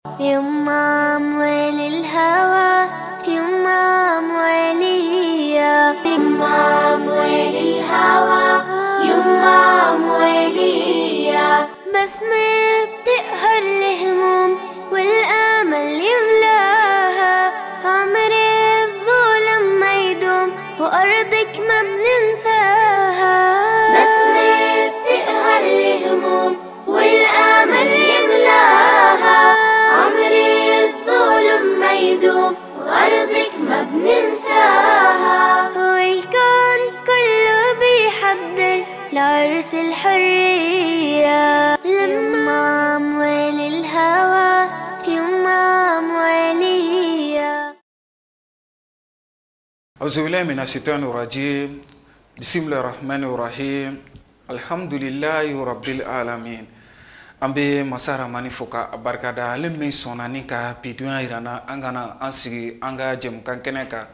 يما موالي الهوى يما موالية يما موالي الهوى يما موالية بسمة بتقهر الهموم والأمل يملاها عمر الظلم ما يدوم وأرضك ما بننساها بسمة بتقهر الهموم والأمل يملاها عمر الظلم ما يدوم وأرضك ما بننساها والكون كله بيحضر لعرس الحرية لما موالي الهوى يما موالية. أعوذ بالله من الشيطان الرجيم بسم الله الرحمن الرحيم الحمد لله رب العالمين. Ambe masara manifoka barkada lemme sonani ka piduan irana angana ansigi anga jemukan keneka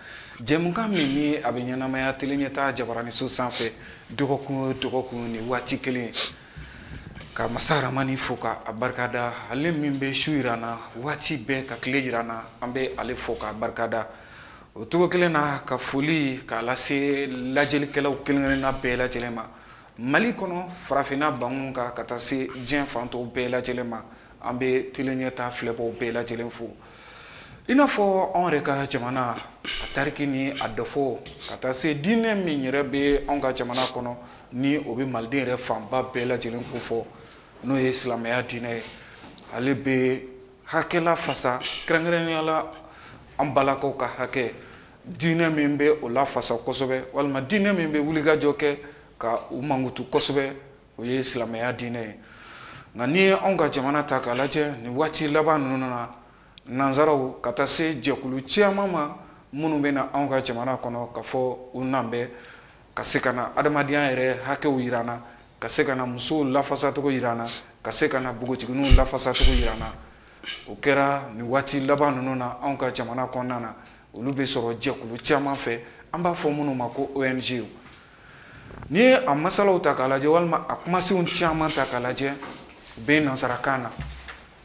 jemukan mini abenyana maya telenyeta jabarani so sanfɛ dogokun ni wati kelen ka masara manifoka barkada lemme be shu irana wati be ka kile irana ambe ale foka barkada o togo kelen na ka foli ka lase lajelikɛlaw kelen na bɛɛ lajɛlen Mali kono farafina bangun ka taa se diɲɛ fan tɔw bɛɛ lajɛlen ma an bɛ teleɲɛta filɛbaw bɛɛ lajɛlen fo i n'a fɔ anw yɛrɛ ka jamana a tariki ni a dɔfɔ ka taa se diinɛ min yɛrɛ bɛ anw ka jamana kɔnɔ ni o bɛ maliden yɛrɛ fanba bɛɛ lajɛlen kofɔ n'o ye silamɛya diinɛ ye ale bɛ hakɛla fasa kɛrɛnkɛrɛnnenya la an balakaw ka hakɛ diinɛ min bɛ o la fasa kosɛbɛ walima diinɛ min bɛ wulikajɔ kɛ ka u mangutu kosɛbɛ o ye silamɛya diinɛ ye nka ni anw ka jamana ta k'a lajɛ ni waati laban ninnu na nanzaraw ka taa se jɛkulu caman ma minnu bɛ na anw ka jamana kɔnɔ ka fɔ u nan bɛ ka se ka na adamadenya yɛrɛ hakɛw yirana ka se ka na musow lafasacogo yirana ka se ka na npogotigininw lafasacogo yirana o kɛra ni waati laban ninnu na anw ka jamana kɔnɔna na olu bɛ sɔrɔ jɛkulu caman fɛ an b'a fɔ minnu ma ko ONG ni a masalaw ta k'a lajɛ walima a kumasenw caman ta k'a lajɛ u bɛ nansarakan na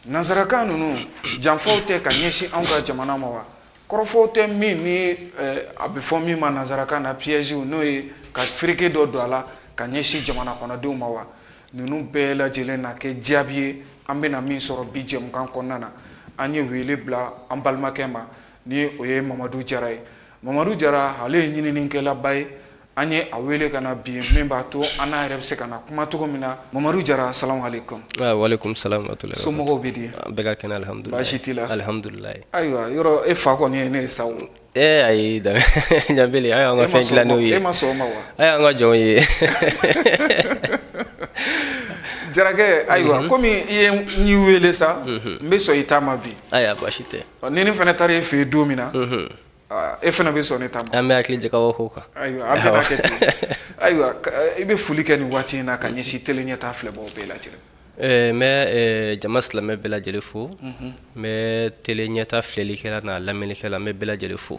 nansarakan ninnu janfaw tɛ ka ɲɛsin anw ka jamana ma wa kɔrɔfɔw tɛ min ni a bɛ fɔ min ma nansarakan na pièges n'o ye ka fereke dɔ don a la ka ɲɛsin jamana kɔnɔdenw ma wa ninnu bɛɛ lajɛlen na kɛ jaabi ye an bɛna min sɔrɔ bi jɛmukan kɔnɔna na an ye wele bila an balimakɛ ma ni o ye Mamadou DIARRA ye Mamadou DIARRA ale ye ɲininikɛlaba ye an ye a wele ka na bi min b'a to an n'a yɛrɛ bɛ se ka na kuma cogo min na Mamadou DIARRA salamu alaikum. Wa alaikum salam wa rahmatullahi. Somɔgɔw bɛ di? Bɛɛ ka kɛnɛ alhamdulilayi. Baasi t'i la? Alhamdulilayi. Ayiwa yɔrɔ e fa kɔni ye ne ye sa o. Ayi Janbeli a y'an ka fɛn dilanenw ye. E ma sɔn o ma wa? A y'an ka jɔnw ye. Jarakɛ ayiwa komi i ye n wele sa n bɛ sɔn i ta ma bi. Ayiwa baasi tɛ. Ni ne fana taara e fɛ yen don min na e fana bɛ sɔn ne ta ma. An bɛ hakili jagabɔ k'o kan. Ayiwa an bɛna kɛ ten ayiwa i bɛ foli kɛ nin waati in na ka ɲɛsin teleɲɛta filɛbaw bɛɛ lajɛlen. N bɛ jama silamɛ bɛɛ lajɛlen fo n bɛ teleɲɛta filɛlikɛla n'a lamɛnnikɛla n bɛ bɛɛ lajɛlen fo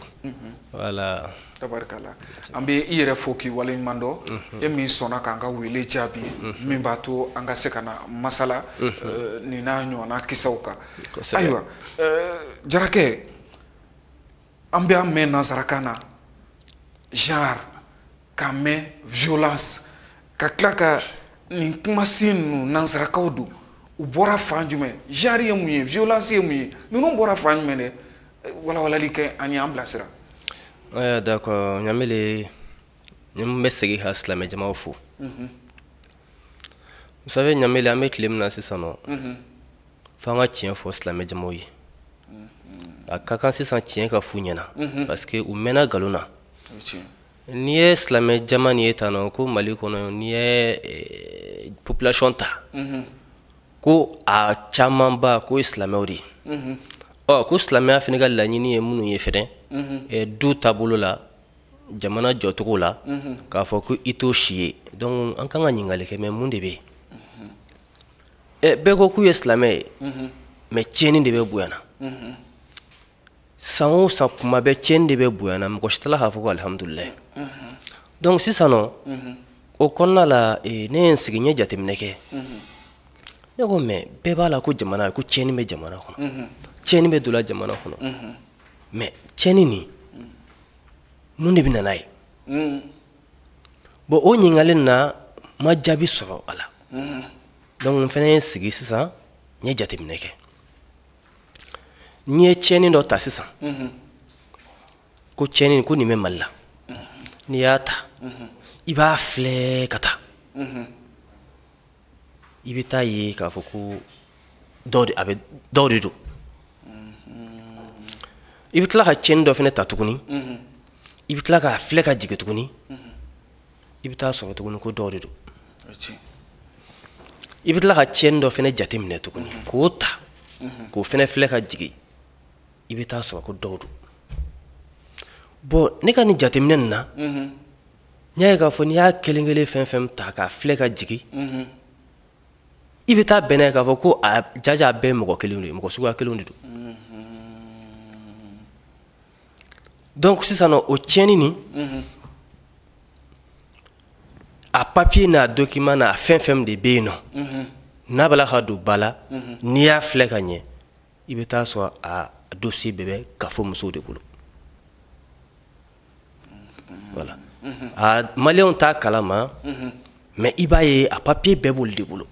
voilà. Tabarikala an bɛ i yɛrɛ fo k'i waleɲuman dɔn e min sɔnna k'an ka wele jaabi min b'a to an ka se ka na masala nin n'a ɲɔgɔnna kisaw kan. Ayiwa Jarakɛ an bɛ an mɛn nansarakan na genre ka mɛn violence ka tila ka nin kumasen ninnu nansarakaw don u bɔra fan jumɛn genre ye mun ye violence ye mun ye ninnu bɔra fan jumɛn dɛ walawalali kɛ an y'an bilasira. D'accord Ɲamele ni n bɛ segin ka silamɛ jamaw fo. Vous savez Ɲamele an bɛ tile min na sisan nɔ f'an ka tiɲɛ fɔ silamɛ jamaw ye. A ka kan sisan tiɲɛ ka f'u ɲɛna parce que u mɛnna nkalon na. N'i ye silamɛ jama nin ye tan nɔ ko Mali kɔnɔ n'i ye population ta ko a camanba ko ye silamɛw de ye. Ko silamɛya fana ka laɲini ye minnu ye fɛnɛ du taabolo la jamana jɔcogo la k'a fɔ ko i t'o si ye donc an kan ka ɲininkali kɛ mais mun de bɛ yen bɛɛ ko k'u ye silamɛ ye mais tiɲɛni de bɛ bonya na san o san kuma bɛɛ tiɲɛni de bɛ bonya na mɔgɔ si t'a la k'a fɔ ko alhamdulilayi donc sisan nɔ o kɔnɔna la ne ye n sigi n ye jateminɛ kɛ ne ko mais bɛɛ b'a la ko jamana ko tiɲɛni bɛ jamana kɔnɔ tiɲɛni bɛ donna jamana kɔnɔ mais tiɲɛni nin mun de bɛ na n'a ye bon o ɲininkali na ma jaabi sɔrɔ a la donc n fana ye n sigi sisan n ye jateminɛ kɛ n ye tiɲɛni dɔ ta sisan ko tiɲɛni ko nin bɛ Mali la n'i y'a ta i b'a filɛ ka taa i bɛ taa ye k'a fɔ ko dɔw de don i bɛ tila ka tiɲɛni dɔ fana ta tuguni i bɛ tila k'a filɛ ka jigin tuguni i bɛ taa sɔrɔ tuguni ko dɔw de don i bɛ tila ka tiɲɛni dɔ fana jateminɛ tuguni k'o ta k'o fana filɛ ka jigin i bɛ taa sɔrɔ ko dɔw don bon ne ka nin jateminɛ nin na n y'a ye k'a fɔ n'i y'a kelen kelen fɛn fɛn ta k'a filɛ ka jigin i bɛ taa bɛn n'a ye k'a fɔ ko a jaja bɛɛ ye mɔgɔ kelenw de ye mɔgɔ suguya kelenw de don donc sisan nɔ o tiɲɛni nin a papier n'a document n'a fɛn fɛn de bɛ yen nɔ n'a b'a la ka don ba la n'i y'a filɛ ka ɲɛ i bɛ taa sɔrɔ a dossier bɛɛ bɛ kafo musow de bolo voilà a maliyɛnw t'a kalama mais i b'a ye a papier bɛɛ b'olu de bolo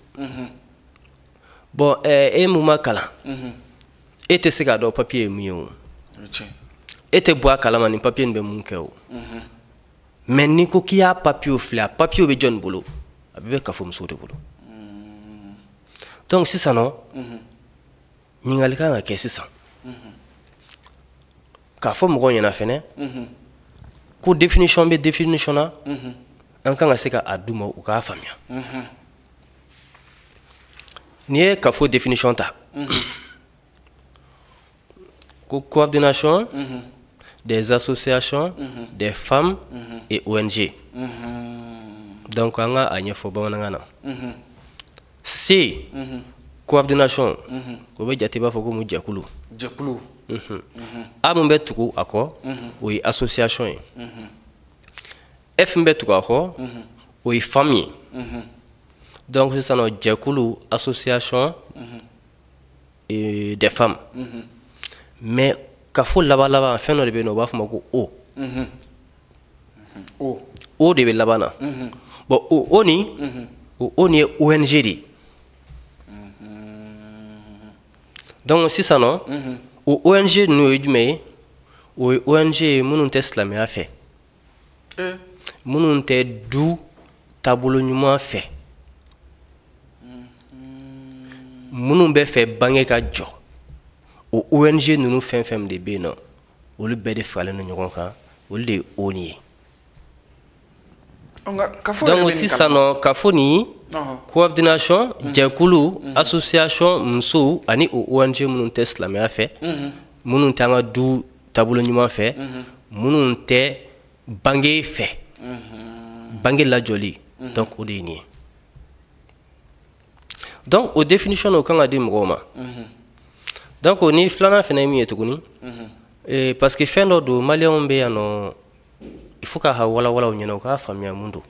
bon e mun ma kalan e tɛ se k'a dɔn papier ye mun ye o e tɛ bɔ a kalama nin papier nin bɛ mun kɛ o mais n'i ko k'i y'a papier filɛ a papier bɛ jɔn bolo a bɛɛ bɛ kafo musow de bolo donc sisan nɔ ɲininkali kan ka kɛ sisan k'a fɔ mɔgɔw ɲɛna fɛnɛ ko définition bɛ définition na an kan ka se ka a d'u ma u k'a faamuya n'i ye kafo définition ta ko coordination des associations des femmes et ONG donc an ka a ɲɛfɔ bamanankan na C coordination o bɛ jate b'a fɔ ko mun jɛkulu A mun bɛ tugu a kɔ o ye association ye F mun bɛ tugu a kɔ o ye femme ye donc sisan nɔ jɛkulu association des femmes mais kafo laban laban fɛn dɔ de bɛ yen nɔ u b'a fɔ ma ko O de bɛ laban na bon o nin ye ONG de ye donc sisan nɔ o ONG ninnu ye jumɛn ye o ye ONG ye minnu tɛ silamɛya fɛ minnu tɛ du taabolo ɲuman fɛ minnu bɛ fɛ bange ka jɔ o ONG ninnu fɛn fɛn de bɛ yen nɔ olu bɛɛ de faralen don ɲɔgɔn kan olu de ye ONU ye donc sisan nɔ kafo nin coordination jɛkulu association musow ani o ONG minnu tɛ silamɛya fɛ minnu tɛ an ka du taabolo ɲuman fɛ minnu tɛ bange fɛ bange lajɔli donc o de ye nin ye donc o définition o kan ka di mɔgɔw ma donc ni filanan fana ye min ye tuguni parce que fɛn dɔ don maliyɛnw bɛ yan nɔ il faut k'a walawala u ɲɛna u k'a faamuya mun don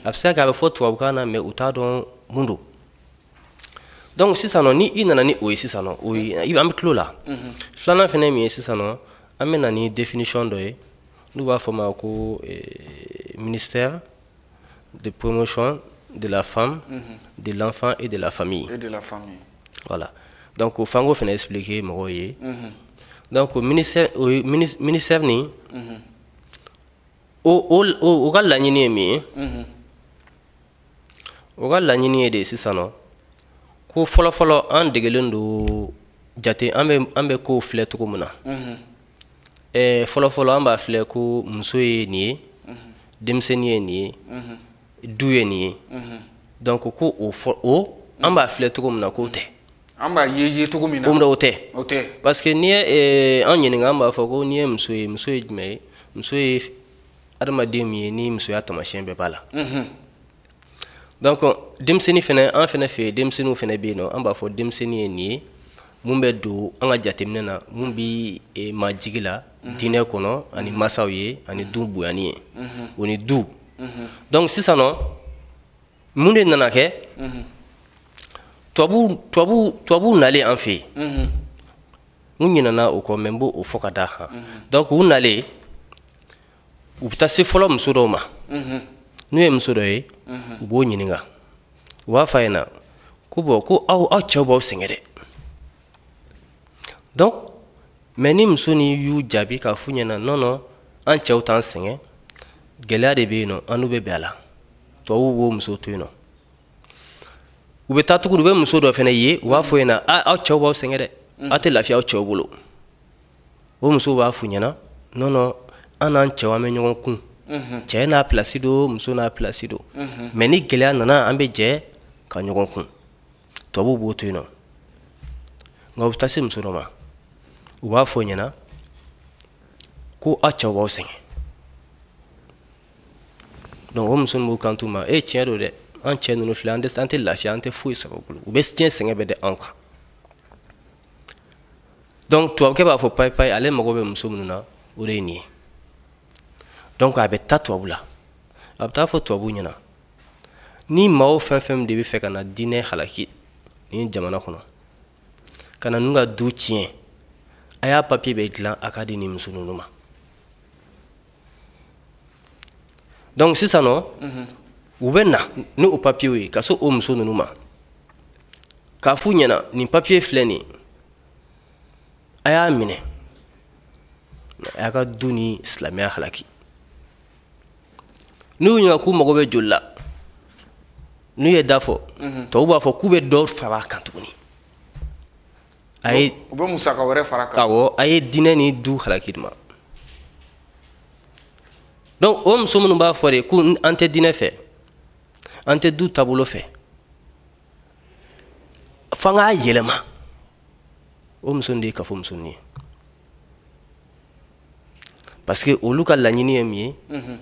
a bɛ se ka kɛ a bɛ fɔ tubabukan na mais u t'a dɔn mun don donc sisan nɔ ni i nana ni o ye sisan nɔ o ye an bɛ tulo la filanan fana ye min ye sisan nɔ an bɛ na ni définition dɔ ye n'u b'a fɔ ma ko ministère de promotion de la femme de l'enfant et de la famille voilà donc o fango fana expliquer mɔgɔw ye donc ministère ni o ka laɲini ye min ye o ka laɲini ye de sisan nɔ ko fɔlɔfɔlɔ an degelen don jate an bɛ kow filɛ cogo min na fɔlɔfɔlɔ an b'a filɛ ko muso ye nin ye denmisɛnnin ye nin ye du ye nin ye donc ko o an b'a filɛ cogo min na k'o tɛ an b'a ye cogo min na o tɛ parce que n'i ye an ɲininka an b'a fɔ ko n'i ye muso ye jumɛn ye muso ye adamaden min ye ni musoya taamasiyɛn bɛɛ b'a la donc denmisɛnnin fɛnɛ an fɛnɛ fɛ denmisɛnninw fɛnɛ bɛ yen nɔ an b'a fɔ denmisɛnnin ye nin ye mun bɛ don an ka jateminɛ na mun bi majigi la diinɛ kɔnɔ ani masaw ye ani du bonyani ye o ni du donc sisan nɔ mun de nana kɛ tubabu nalen an fɛ yen n ɲinɛna o kɔ mɛ n b'o fɔ ka da han donc u nalen u bɛ taa se fɔlɔ muso dɔw ma n'u ye muso dɔ ye u b'o ɲininka u b'a fɔ a ɲɛna ko bɔn ko aw cɛw b'aw sɛgɛn dɛ donc mais ni muso ni y'u jaabi k'a f'u ɲɛna non non an cɛw t'an sɛgɛn gɛlɛya de bɛ yen nɔ an n'u bɛ bɛn a la tubabuw b'o muso to yen nɔ u bɛ taa tugun u bɛ muso dɔ fana ye u b'a fɔ ɲɛna aw cɛw b'aw sɛgɛn dɛ aw tɛ lafiya aw cɛw bolo o muso b'a f'u ɲɛna non non an n'an cɛw an bɛ ɲɔgɔn kun cɛ n'a place don muso n'a place don mais ni gɛlɛya nana an bɛ jɛ ka ɲɔgɔn kun tubabuw b'o to yen nɔ nka u bɛ taa se muso dɔ ma u b'a fɔ ɲɛna ko aw cɛw b'aw sɛgɛn donc o muso ninnu b'u kanto ma tiɲɛ don dɛ an cɛ ninnu filɛ an tɛ lafiya an tɛ foyi sɔrɔ u bolo u bɛ diɲɛ sɛgɛn bɛɛ da an kan donc tubabukɛ b'a fɔ payi ale mago bɛ muso minnu na o de ye nin ye donc a bɛ taa tubabu la a bɛ taa fɔ tubabu ɲɛna ni maa o fɛn fɛn de bɛ fɛ ka na diinɛ halaki nin jamana kɔnɔ ka na ninnu ka du tiɲɛ a y'a papiye bɛɛ dilan a k'a di nin muso ninnu ma donc sisan nɔ u bɛ na ni o papiyew ye ka se o muso ninnu ma k'a f'u ɲɛna nin papiye filɛ nin a y'a minɛ a y'a ka du ni silamɛya halaki n'u ɲininka k'u mago bɛ joli la n'u ye da fɔ tɔw b'a fɔ k'u bɛ dɔ fara a kan tuguni u bɛ musaka wɛrɛ fara a kan awɔ a ye diinɛ ni du halaki de ma donc o muso minnu b'a fɔ de ko an tɛ diinɛ fɛ an tɛ du taabolo fɛ f'an k'a yɛlɛma o muso de ye kafo muso ye parce que olu ka laɲini ye min ye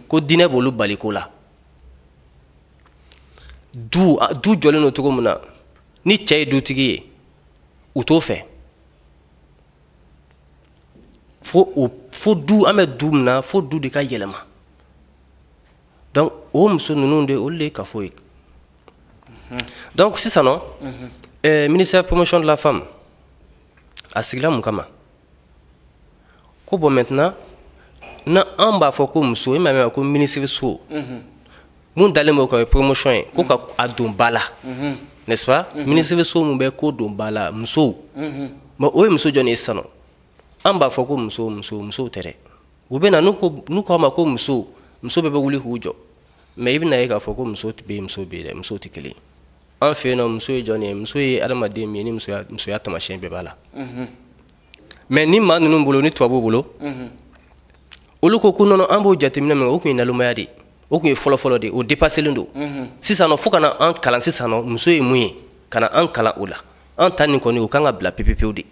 ko diinɛ b'olu bali ko la du jɔlen don cogo min na ni cɛ ye dutigi ye u t'o fɛ fo du an bɛ du min na fo du de ka yɛlɛma donc o muso ninnu de olu de ye kafo ye donc sisan nɔ ministère promotion de la femme a sigila mun kama ko bon maintenant na an b'a fɔ ko muso e m'a mɛn ko ministre so mun dalen b'o kan promotion ye ko ka a don ba la n'est-ce pas ministre so mun bɛ ko don ba la musow mais o ye muso jɔn ye sisan nɔ an b'a fɔ ko musow tɛ dɛ u bɛ na n'u k'a ma ko muso bɛɛ bɛ wuli k'u jɔ mais i bɛna ye k'a fɔ ko muso bɛ yen muso bɛ yen dɛ musow tɛ kelen an fɛ yen nɔ muso ye jɔn ye muso ye adamaden min ye ni musoya taamasiyɛn bɛɛ b'a la mais ni maa ninnu bolo ni tubabuw bolo olu ko nɔnɔ an b'o jateminɛ min o tun ye nalomaya de o tun ye fɔlɔfɔlɔ de o dépasselen don sisan nɔ fo ka na an kalan sisan nɔ muso ye mun ye ka na an kalan o la an ta nin kɔni o kan ka bila pepepewu de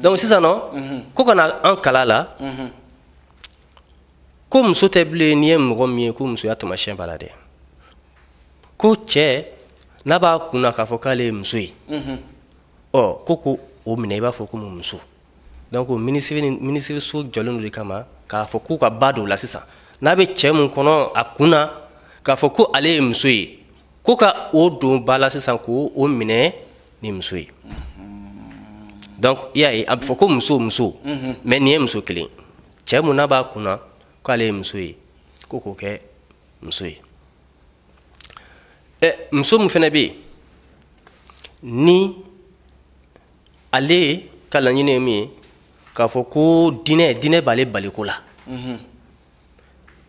donc sisan nɔ ko ka na an kalan la ko muso tɛ bilen n'i ye mɔgɔ min ye ko musoya taamasiyɛn b'a la dɛ ko cɛ n'a b'a kunna k'a fɔ k'ale ye muso ye ko o minɛ i b'a fɔ komi muso donc ministre so jɔlen do de kama k'a fɔ k'u ka ba don o la sisan n'a bɛ cɛ mun kɔnɔ a kunna k'a fɔ ko ale ye muso ye ko ka o don ba la sisan k'o minɛ ni muso ye donc i y'a ye a bɛ fɔ ko muso mais nin ye muso kelen cɛ mun n'a b'a kunna k'ale ye muso ye ko k'o kɛ muso ye muso mun fana bɛ yen ni ale ka laɲini ye min ye k'a fɔ ko diinɛ b'ale baliko la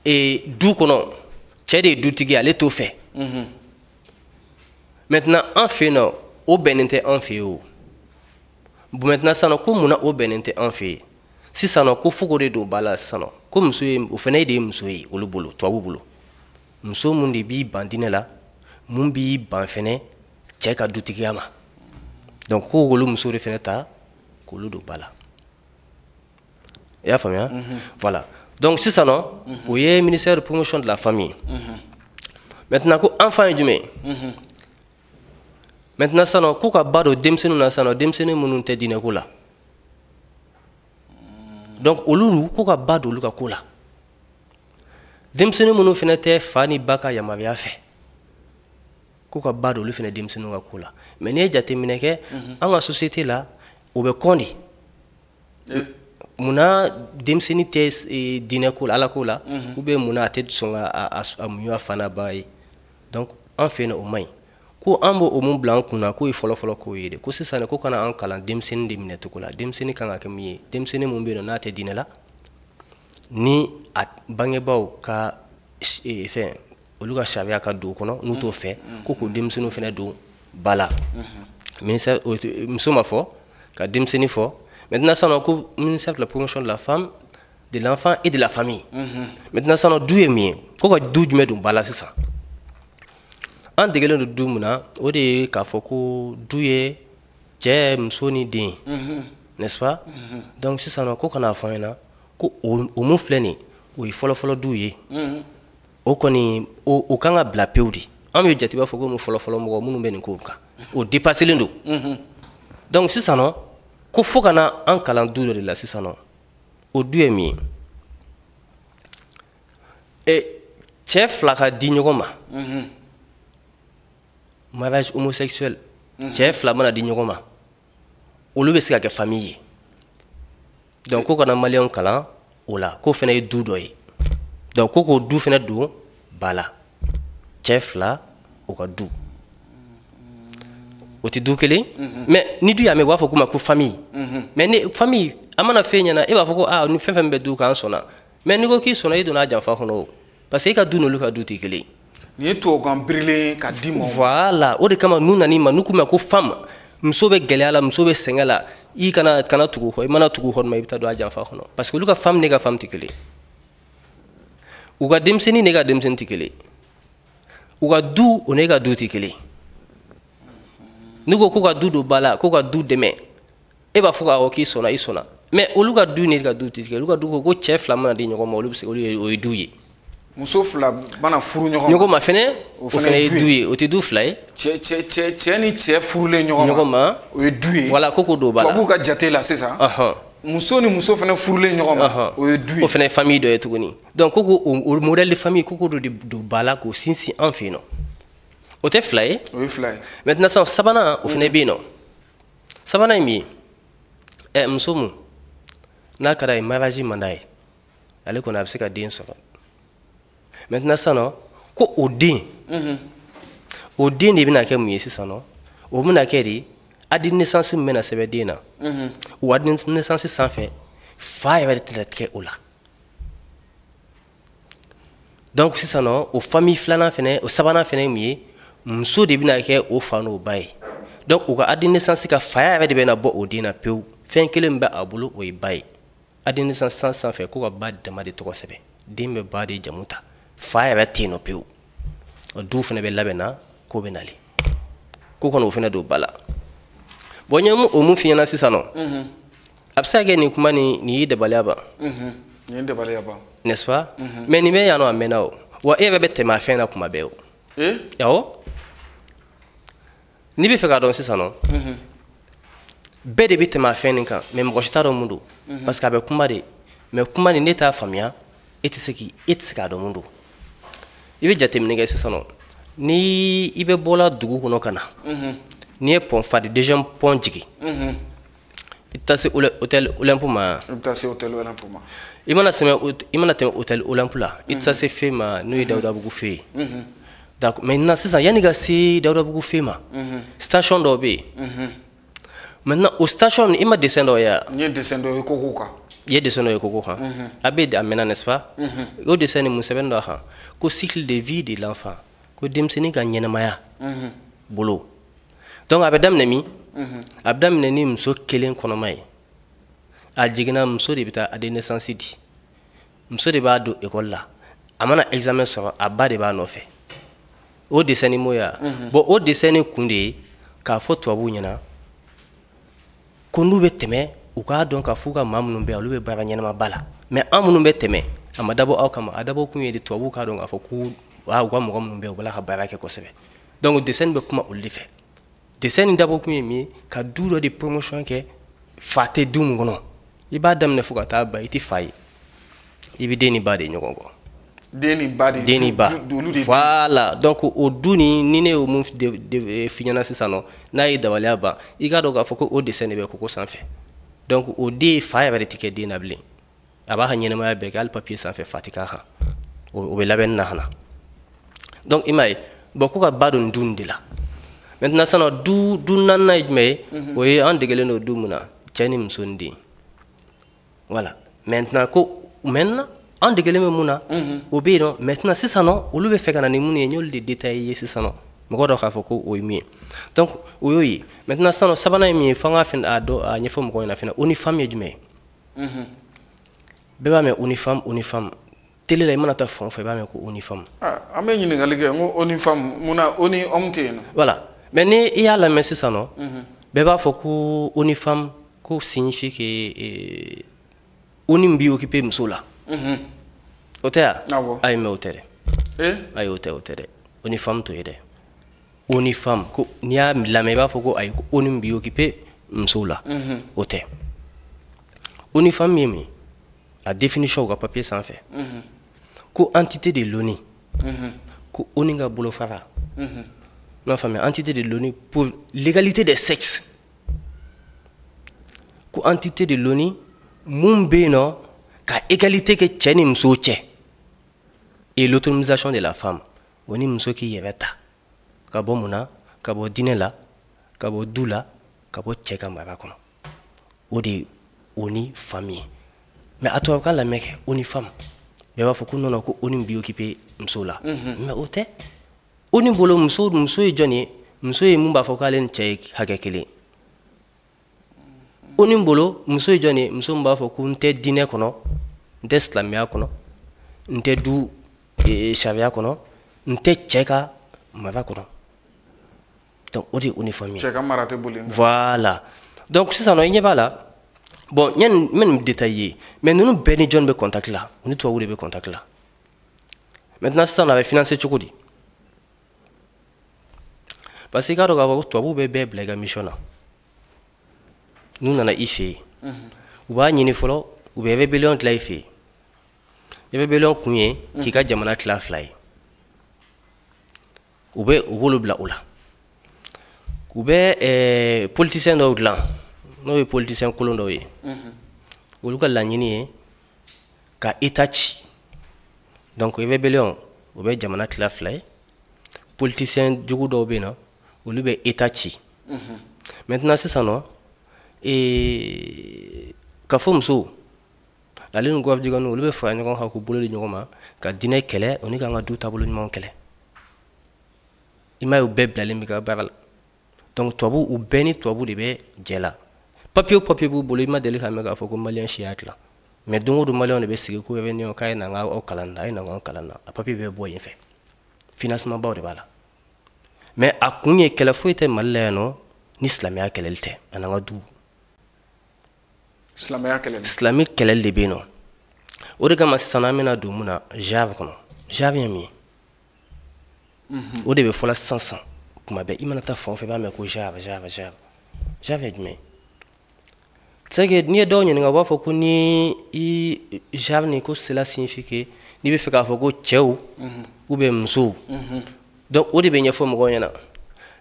du kɔnɔ cɛ de ye dutigi ale t'o fɛ maintenant an fɛ yen nɔ o bɛnnen tɛ an fɛ yen o bon maintenant sisan nɔ ko munna o bɛnnen tɛ an fɛ yen sisan nɔ ko fogo de don ba la sisan nɔ ko muso ye o fana de ye muso ye olu bolo tubabuw bolo muso mun de b'i ban diinɛ la mun b'i ban fɛnɛ cɛ ka dutigiya ma donc ko olu muso de fɛnɛ ta k'olu don ba la i y'a faamuya voilà donc sisan nɔ o ye ministère de promotion de la famille maintenant ko enfant ye jumɛn maintenant sisan nɔ ko ka ba don denmisɛnninw na sisan nɔ denmisɛnnin minnu tɛ diinɛko la donc olu ko ka ba don olu ka ko la denmisɛnnin minnu fɛnɛ tɛ fa ni ba ka yamaruya fɛ ko ka ba do olu fana denmisɛnninw ka ko la mais ni ye jateminɛ kɛ an ka société la o bɛ kɔn de muna denmisɛnnin tɛ diinɛ ko la ala ko la ou bien muna a tɛ sɔn a muɲu a fana ba ye donc an fɛ yen o man ɲi ko an b'o mun bila an kunna k'o ye fɔlɔ-fɔlɔ k'o ye de ko sisan ko kana an kalan denmisɛnnin de minɛ cogo la denmisɛnnin kan ka kɛ min ye denmisɛnnin mun bɛ yen n'a tɛ diinɛ la ni a bangebaaw ka fɛn olu ka sariya ka don o kɔnɔ n'u t'o fɛ ko k'o denmisɛnninw fana don ba la muso ma fɔ ka denmisɛnnin fɔ maintenant sisan ko ministère de la promotion de la femme de l'enfant et de la famille maintenant sisan du ye min ye ko ka du jumɛn don ba la sisan an degelen don du mun na o de ye k'a fɔ ko du ye cɛ muso ni den n'est-ce pas donc sisan ko kana fɔ an ɲɛna ko o mun filɛ nin o ye fɔlɔ-fɔlɔ du ye o kɔni o kan ka bila pewu de an bɛ jate b'a fɔ ko mun fɔlɔ-fɔlɔ mɔgɔ minnu bɛ nin ko kan o dépasselen don donc sisan ko fo ka na an kalan du dɔ de la sisan o du ye min ye cɛ fila ka di ɲɔgɔn ma mariage homosexuel cɛ fila mana di ɲɔgɔn ma olu bɛ se ka kɛ famille ye donc ko kana maliyɛnw kalan o la ko fana ye du dɔ ye donc ko k'o du fana don ba la cɛ fila o ka du o tɛ du kelen mais ni du y'a mɛn u b'a fɔ k'o ma ko famille mais ni famille a mana fɛn ɲɛna e b'a fɔ ko ni fɛn fɛn bɛ du kan sɔnna mais n'i ko k'i sɔnna e donna a janfa kɔnɔ o parce que e ka du n'olu ka du tɛ kelen ni ye tubabukan birilen ka di ma voilà o de kama n'u nan'i ma n'u k'u ma ko femme muso bɛ gɛlɛya la muso bɛ sɛgɛn la i kana tugu kɔ i mana tugu kɔ ma i bɛ taa don a janfa kɔnɔ parce que olu ka femme ne ka femme tɛ kelen u ka denmisɛnnin ne ka denmisɛnnin tɛ kelen u ka du o ne ka du tɛ kelen n'u ko k'u ka du don ba la k'u ka du dɛmɛ e b'a fɔ awɔ k'i sɔnna i sɔnna mais olu ka du ne ka du tɛ kelen olu ka du ko cɛ fila mana di ɲɔgɔn ma olu bɛ se olu o ye du ye muso fila mana furu ɲɔgɔn ma fɛnɛ o fɛnɛ ye du ye o tɛ du fila ye cɛ ni cɛ furulen ɲɔgɔn ma o ye du ye voilà ko don ba la tubabuw ka jate la sisan muso ni muso fɛnɛ furulen ɲɔgɔn ma o ye du ye o fɛnɛ ye famille dɔ ye tuguni donc ko o modèle de famille ko do don ba la k'o sinsin an fɛ yen nɔ o tɛ fila ye o ye fila ye maintenant sisan sabanan o fɛnɛ bɛ yen nɔ sabanan ye min ye muso mun n'a ka d'a ye mariage man d'a ye ale kɔni a bɛ se ka den sɔrɔ maintenant sisan ko o den de bɛna kɛ mun ye sisan o bɛna kɛ de adi naissance min bɛna sɛbɛn den na o adi naissance sanfɛ fa yɛrɛ de tɛna kɛ o la donc sisan o famille filanan fɛnɛ o sabanan fɛnɛ ye mun ye muso de bɛna kɛ o fa n'o ba ye donc o ka adi naissance ka faya yɛrɛ de bɛna bɔ o den na pewu fɛn kelen min bɛ a bolo o ye ba ye adi naissance sanfɛ ko ka ba dama de tɔgɔ sɛbɛn den bɛ ba de jamu ta fa yɛrɛ tɛ yen nɔ pewu o du fana bɛ labɛn na ko bɛ nalen ko kɔni o fana don ba la bon n ye o mun f'i ɲɛna sisan nɔ a bɛ se ka kɛ nin kuma nin y'i dabaliya ban nin ye dabaliya ban n'est-ce pas mais nin bɛ yan nɔ a mɛnna o wa e yɛrɛ bɛ tɛmɛ a fɛn na kuma bɛɛ o awɔ n'i bɛ fɛ k'a dɔn sisan nɔ bɛɛ de bɛ tɛmɛ a fɛn nin kan mais mɔgɔ si t'a dɔn mun don parce que a bɛ kuma de mais kuma nin ne t'a faamuya e tɛ se k'a dɔn mun don i bɛ jateminɛ kɛ sisan nɔ ni i bɛ bɔla dugu kɔnɔ ka na n'i ye pont fa de deuxième pont jigin i bɛ taa se hôtel Olympe ma i bɛ taa se hôtel Olympe ma i mana tɛmɛ hôtel Olympe la i tɛ taa se fe ma n'o ye Dawudabugu fe ye d'accord maintenant sisan yanni ka se Dawudabugu fe ma station dɔ bɛ yen maintenant o station i ma dessin dɔ ye wa n ye dessin dɔ ye koko kan i ye dessin dɔ ye koko kan a bɛ a mɛnna n'est-ce pas o dessin nin mun sɛbɛn dɔ a kan ko cycle de vie de l'enfant ko denmisɛnnin ka ɲɛnamaya bolo donc a bɛ daminɛ min a bɛ daminɛ ni muso kelen kɔnɔma ye a jiginna muso de bɛ taa a de naissance di muso de b'a don école la a mana examen sɔrɔ a ba de b'a nɔfɛ o dessin nin m'o ye bon o dessin nin kun de ye k'a fɔ tubabuw ɲɛna ko n'u bɛ tɛmɛ u k'a dɔn k'a fɔ ka maa minnu bɛ yen olu bɛ baara ɲɛnama ba la mais an minnu bɛ tɛmɛ a ma dabɔ aw kama a dabɔ kun ye de tubabuw k'a dɔn k'a fɔ ko u ka mɔgɔ minnu bɛ yen u b'a ka baara kɛ kosɛbɛ donc dessin bɛ kuma olu de fɛ dessin nin dabɔ kun ye min ye ka du dɔ de promotion kɛ fa tɛ du mun kɔnɔ i b'a daminɛ fo ka taa ban i tɛ fa ye i bɛ den ni ba de ɲɔgɔn kɔ Deni badi. Deni ba. Voilà. Donc au duni ni ne o mun de finyana sisano na yi dawaliya ba i ka do ka fɔ ko o dessin de bɛ koko sanfɛ. Donc o de fa ya bɛ tikɛ den na bilen. A b'a ka ɲɛnamaya bɛɛ kɛ hali papier sanfɛ fatika kan. O bɛ labɛn na hana. Donc i m'a ye bon ko ka ba don dun de la. Maintenant sano du nanna ye jumɛn ye o ye an degelen don du mun na cɛ ni muso ni den. Voilà. Maintenant en degelen bɛ mun na o bɛ yen nɔ maintenant sisan nɔ olu bɛ fɛ ka na ni mun ye n y'olu de détaillé ye sisan nɔ mɔgɔ dɔ k'a fɔ ko o ye min ye donc o y'o ye maintenant sisan nɔ sabanan ye min ye fo an ka fɛn a ɲɛfɔ mɔgɔw ɲɛna fɛnɛ uniforme ye jumɛn ye bɛɛ b'a mɛn uniforme télé la i mana taa fan o fan i b'a mɛn ko uniforme an bɛ ɲininkali kɛ n ko uniforme munna o ni homme tɛ yen nɔ voilà mais ni i y'a lamɛn sisan nɔ bɛɛ b'a fɔ ko uniforme ko signifie que oni bi occupé muso la o tɛ ya ayi mɛ o tɛ dɛ ayi o tɛ dɛ uniforme to ye dɛ uniforme ko n'i y'a lamɛn i b'a fɔ ko ayi ko oni bi occupé muso la o tɛ uniforme ye min a définition ka papier sanfɛ ko entité de l'ONU ko ONU ka bolofara n'a faamuya entité de l'ONU pour l'égalité des sexes ko entité de l'ONU mun bɛ yen nɔ ka égalité kɛ cɛ ni muso cɛ et l'autonomisation de la femme o ni muso k'i yɛrɛ ta ka bɔ mun na ka bɔ diinɛ la ka bɔ du la ka bɔ cɛ ka mara kɔnɔ o de o ni femme ye mais a tubabukan lamɛn kɛ o ni femme bɛɛ b'a fɔ ko non ko o ni bi occupé muso la mais o tɛ o ni bolo muso ye jɔn ye muso ye mun b'a fɔ k'ale ni cɛ ye hakɛ kelen o ni bolo muso ye jɔn ye muso min b'a fɔ ko n tɛ diinɛ kɔnɔ n tɛ silamɛya kɔnɔ n tɛ du sariya kɔnɔ n tɛ cɛ ka mara kɔnɔ donc o de ye uniforme ye cɛ ka mara tɛ boli voilà donc sisan nɔ i ɲɛ b'a la bon n bɛ nin détail ye mais ninnu bɛɛ ni jɔn bɛ contact la u ni tubabuw de bɛ contact la maintenant sisan nɔ a bɛ financer cogo di parce que i k'a dɔn k'a fɔ ko tubabuw bɛ bɛɛ bila i ka mission na n'u nana i fɛ yen u b'a ɲini fɔlɔ u bɛ rébellion dilan i fɛ yen rébellion kun ye k'i ka jamana tila fila ye u b'olu bila o la u bɛ politicien dɔw dilan n'o ye politicien kolon dɔw ye olu ka laɲini ye ka état ci donc rébellion o bɛ jamana tila fila ye politicien jugu dɔw bɛ yen nɔ olu bɛ état ci maintenant sisan nɔ ka fɔ musow ale ni gɔvjiganu olu bɛ fara ɲɔgɔn kan k'u bolo di ɲɔgɔn ma ka diinɛ kɛlɛ o ni k'an ka du taabolo ɲumanw kɛlɛ i m'a ye u bɛɛ bilalen bɛ ka baara la donc tubabu u bɛɛ ni tubabu de bɛ jɛ la papier o papier b'u bolo i ma deli k'a mɛn k'a fɔ ko maliyɛn si y'a dilan mais don o don maliyɛnw de bɛ sigi k'u bɛ ɲɔgɔn k'a ye na n ka aw kalan na a ye na n ka kalan na a papier bɛ bɔ yen fɛ financement baw de b'a la mais a kun ye kɛlɛ foyi tɛ mali la yan nɔ ni silamɛya kɛlɛli tɛ a n'an ka du Islamic kɛlɛli de bɛ yen nɔ o de kama sisan an bɛna don mun na jave kɔnɔ jave ye min ye o de bɛ fɔla sisan kuma bɛɛ i mana taa fan o fan i b'a mɛn ko jave ye jumɛn ye c'est que n'i ye dɔw ɲininka u b'a fɔ ko ni i jave ni ko cela signifie que n'i bɛ fɛ k'a fɔ ko cɛw ou bien musow donc o de bɛ ɲɛfɔ mɔgɔw ɲɛna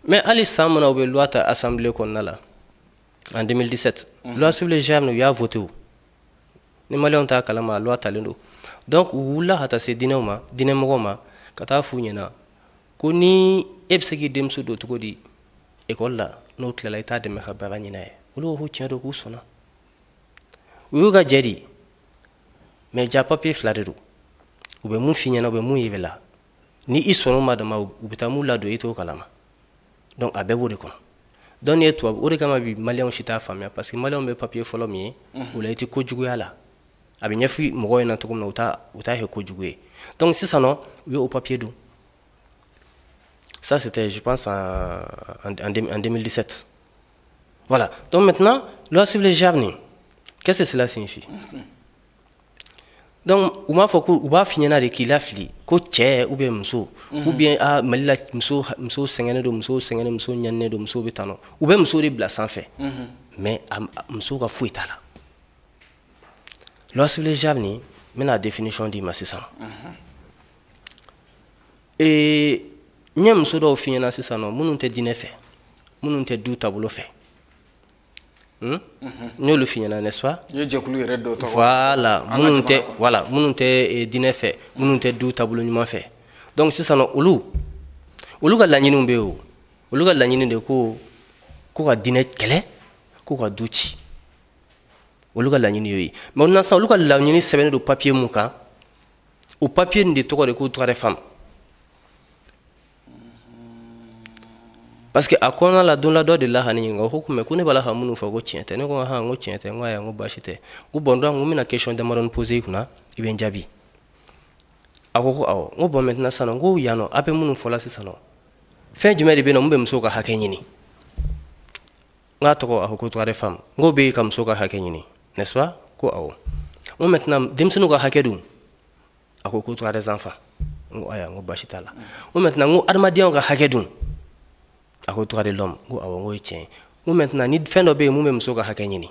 mais hali san mun na u bɛ loi ta assemblée kɔnɔna la en 2017 loi sur les jeunes u y'a voté ni maliyɛnw t'a kalama loi talen don donc u wulila ka taa se diinɛw ma diinɛmɔgɔw ma ka taa f'u ɲɛna ko ni e bɛ se k'i denmuso don cogo di école la n'o tilala i t'a dɛmɛ ka baara ɲini a ye olu ko tiɲɛ don k'u sɔnna u y'u ka jɛ di mais ja papier fila de don u bɛ mun f'i ɲɛna u bɛ mun yir'i la ni i sɔnn'o ma dama u bɛ taa mun ladon i t'o kalama donc a bɛɛ b'o de kɔnɔ donc ni ye tubabu o de kama bi maliyɛnw si t'a faamuya parce que maliyɛnw bɛ papier fɔlɔ min ye o la i tɛ kojuguya la a bɛ ɲɛfɔ mɔgɔw ɲɛna cogo min na u t'a kɛ kojugu ye donc sisan nɔ u y'o papier don ça c'était je pense en 2017 voilà donc maintenant loi sur les jeunes qu'est-ce que cela signifie donc u m'a fɔ ko u b'a f'i ɲɛna de k'i lafili ko cɛ ou bien muso ou bien mali la muso sɛgɛnnen don muso sɛgɛnnen muso ɲaninen don muso bɛ tan nɔ u bɛ muso de bila sanfɛ mais muso ka foyi t'a la loi sur les jeunes n bɛna définition d'i ma sisan ɲɛ muso dɔw fi ɲɛna sisan nɔ minnu tɛ diinɛ fɛ minnu tɛ du taabolo fɛ n y'olu fi ɲɛna n'est-ce pas voilà minnu tɛ diinɛ fɛ minnu tɛ du taabolo ɲuman fɛ donc sisan nɔ olu ka laɲiniw bɛ yen o olu ka laɲini de ko ka diinɛ kɛlɛ ko ka du ci olu ka laɲini y'o ye mais maintenant sisan olu ka laɲini sɛbɛnnen don papier mun kan o papier nin de tɔgɔ de ko droit des femmes. Parce que a kɔnɔna la don la dɔ de la ka ne ɲininka ko mais ko ne b'a la ka minnu fɔ ko tiɲɛ tɛ ne ko han n ko tiɲɛ tɛ n ko ayiwa n ko baasi tɛ ko bon donc n ko n bɛna question damadɔni poser i kunna i bɛ n jaabi a ko awɔ n ko bon maintenant sisan nɔ n ko yan nɔ a bɛ minnu fɔla sisan nɔ fɛn jumɛn de bɛ yen nɔ mun bɛ musow ka hakɛ ɲini n k'a tɔgɔ a ko droit des femmes n ko bɛ ka musow ka hakɛ ɲini n'est-ce pas ko awɔ n ko maintenant denmisɛnninw ka hakɛ dun a ko droit des enfants n ko ayiwa n ko baasi t'a la n ko maintenant n ko adamadenyaw ka hakɛ dun a ko droit de l'homme n ko awɔ n ko ye tiɲɛ ye n ko maintenant ni fɛn dɔ bɛ yen mun bɛ musow ka hakɛ ɲini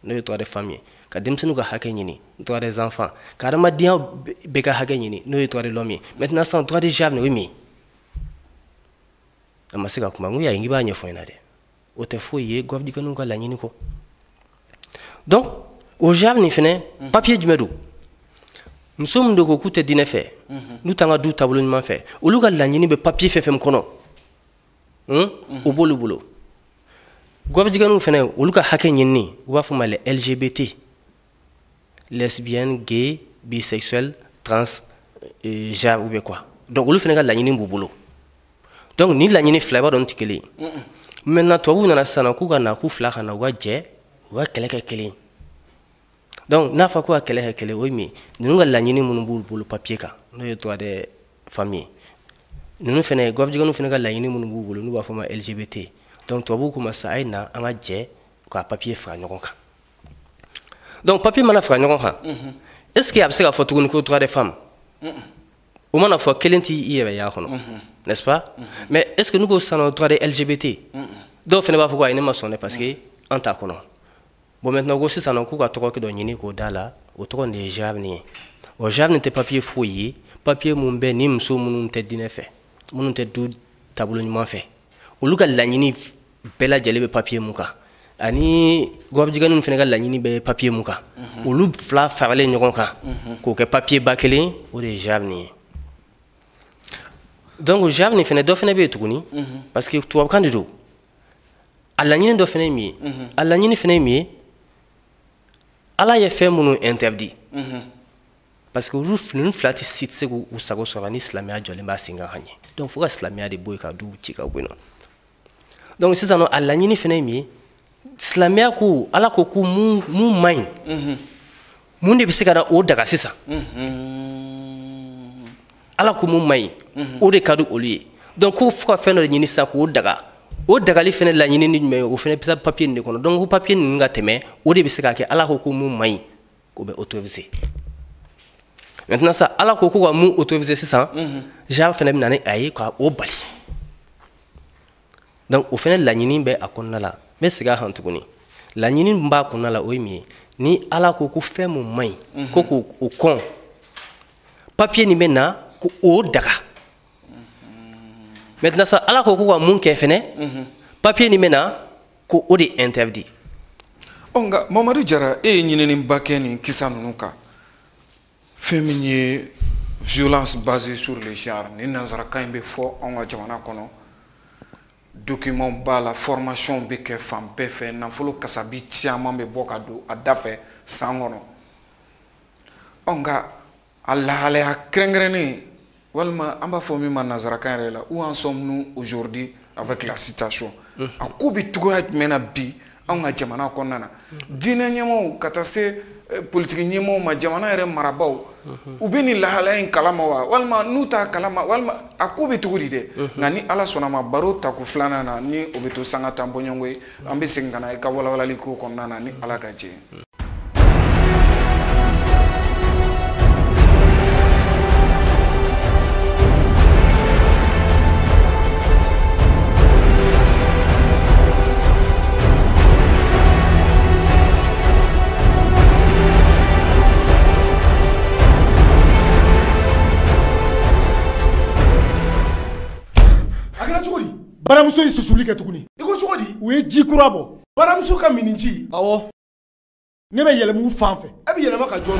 n'o ye droit des femmes ye ka denmisɛnninw ka hakɛ ɲini droit des enfants ka adamadenya bɛɛ ka hakɛ ɲini n'o ye droit de l'homme ye maintenant sisan droit des genres o ye min ye a ma se ka kuma n ko y'a ye n k'i b'a ɲɛfɔ n ɲɛna dɛ o tɛ foyi ye gɔvdiganiw ka laɲini kɔ donc o genre nin fɛnɛ papier jumɛn don muso min de ko k'u tɛ diinɛ fɛ n'u t'an ka du taabolo ɲuman fɛ olu ka laɲini bɛ papier fɛn fɛn kɔnɔ o b'olu bolo gɔvdiganiw fɛnɛ olu ka hakɛ ɲinini u b'a fɔ ma les LGBT lesbiennes gays bisexuels trans genre ou bien quoi donc olu fɛnɛ ka laɲini b'u bolo donc ni laɲini fila i b'a dɔn n tɛ kelen ye maintenant tubabuw nana sisan k'u ka na k'u fila ka na u ka jɛ u ka kɛlɛ kɛ kelen donc n'a fɔ ko ka kɛlɛ kɛ kelen o ye min ye ninnu ka laɲini minnu b'u bolo papier kan n'o ye droit des femmes ye ninnu fɛnɛ gɔvdiganiw fɛnɛ ka laɲini minnu b'u bolo n'u b'a fɔ ma LGBT donc tubabuw ko ma sisan a ye na an ka jɛ ka papier fara ɲɔgɔn kan donc papier mana fara ɲɔgɔn kan est ce que a bɛ se ka fɔ tuguni ko droit des femmes o mana fɔ kelen t'i yɛrɛ y'a kɔnɔ n'est-ce pas mais est ce que n'u ko sisan droit des LGBT dɔw fɛnɛ b'a fɔ ko ayi ne ma sɔn dɛ parce que an t'a kɔnɔ bon maintenant ko sisan k'u ka tɔgɔ dɔ ɲini k'o d'a la o tɔgɔ nin de ye genre nin ye o genre nin tɛ papier foyi ye papier mun bɛ ni muso minnu tɛ diinɛ fɛ minnu tɛ du taabolo ɲuman fɛ olu ka laɲini bɛɛ lajɛlen bɛ papier mun kan ani gɔvdiganiw fɛnɛ ka laɲini bɛ papier mun kan olu fila faralen ɲɔgɔn kan k'o kɛ papier ba kelen o de ye genre nin ye donc genre nin fɛnɛ dɔ fɛnɛ bɛ yen tuguni parce que tubabukan de don a laɲini dɔ fɛnɛ ye min ye a laɲini fɛnɛ ye min ye ala ye fɛn minnu interdit parce que olu ninnu fila tɛ se k'u sago sɔrɔ ni silamɛya jɔlen b'a sen kan ka ɲɛ donc fo ka silamɛya de bɔ yen ka du ci ka bɔ yen nɔ donc sisan nɔ a laɲini fɛnɛ ye min ye silamɛya ko ala ko ko mun man ɲi mun de bɛ se ka na o daga sisan ala ko mun man ɲi o de ka di olu ye donc ko fo ka fɛn dɔ de ɲini sisan k'o daga o dagali fɛnɛ laɲini ni jumɛn ye o fɛnɛ bɛ taa papier nin de kɔnɔ donc ko papier ninnu ka tɛmɛ o de bɛ se ka kɛ ala ko ko mun man ɲi k'o bɛ autoriser maintenant ça ala ko ko ka mun autoriser sisan genre fɛnɛ bɛ na ni a ye ka o bali donc o fɛnɛ laɲini bɛ a kɔnɔna la n bɛ segin a kan tuguni laɲini min b'a kɔnɔna la o ye min ye ni ala ko ko fɛn mun man ɲi ko k'o kɔn papier nin bɛ na ko o daga maintenant ça ala ko ka mun kɛ fɛnɛ papier nin bɛ na ko o de interdit nka Mamadou Diarra e ye ɲininiba kɛ nin kisa ninnu kan fɛn min ye violence basée sur le genre ni nanzarakan in bɛ fɔ anw ka jamana kɔnɔ document b'a la formation bɛ kɛ fan bɛɛ fɛ nafolo kasabi caman bɛ bɔ ka don a da fɛ san kɔnɔ nka a lahalaya kɛrɛnkɛrɛnnen walima an b'a fɔ min ma nanzarakan yɛrɛ la où en sommes-nous aujourd'hui avec la situation a ko bɛ cogoya jumɛn na bi anw ka jamana kɔnɔna na diinɛ ɲɛmaaw ka taa se politiki ɲɛmaaw ma jamana yɛrɛ marabaw u bɛ nin lahalaya in kalama wa walima n'u t'a kalama walima a ko bɛ cogo di dɛ nka ni ala sɔnna ma baro tako filanan na ni o bɛ to sanga tan bɔɲɔgɔnko ye an bɛ segin ka na i ka walawalali ko kɔnɔna na ni ala ka jɛ ye. baramuso yi susuli kɛ tuguni. I ko cogo di? U ye ji kura bɔ. Baramuso ka miniji. Awɔ. Ne bɛ yɛlɛmu fan fɛ. E bɛ yɛlɛma ka jɔn to.